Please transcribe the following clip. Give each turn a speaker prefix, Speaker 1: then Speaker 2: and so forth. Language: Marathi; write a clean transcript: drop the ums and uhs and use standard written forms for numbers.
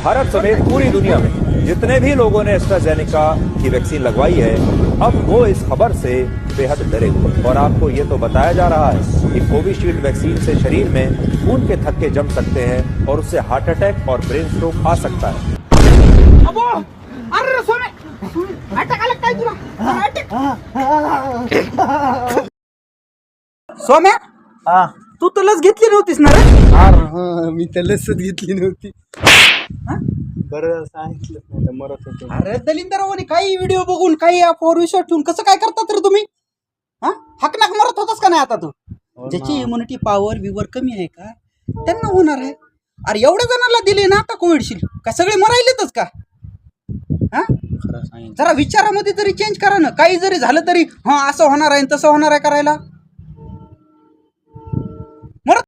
Speaker 1: भारत समेत पूरी दुनिया में जितने भी लोगों ने एस्ट्राजेनेका की वैक्सीन लगवाई है, अब वो इस खबर से बेहद डरे हुए। और आपको ये तो बताया जा रहा है कि कोविशील्ड वैक्सीन से शरीर में खून के थक्के जम सकते हैं और उससे हार्ट अटैक और ब्रेन स्ट्रोक आ सकता है।
Speaker 2: सोम्या,
Speaker 3: हा
Speaker 2: तू तर लस घेतली नव्हतीस ना रे?
Speaker 3: अरे मी तर लसच घेतली नव्हती. बरं सांगितलं नाही तर मरत होतो.
Speaker 2: अरे दलिंदरावानी काही व्हिडिओ बघून काही ॲपवर विश्वास ठेवून कसं काय करतात रे तुम्ही? हा हकनाक मरत होतास का नाही आता तू? ज्याची इम्युनिटी पॉवर विवर कमी आहे का त्यांना होणार आहे. अरे एवढ्या जणांना दिली ना आता कोविडशील्ड, का सगळे मरायलेतच का? हा
Speaker 3: खरं सांगितलं.
Speaker 2: जरा विचारामध्ये तरी चेंज करा ना. काही जरी झालं तरी हा असं होणार आहे तसं होणार आहे करायला.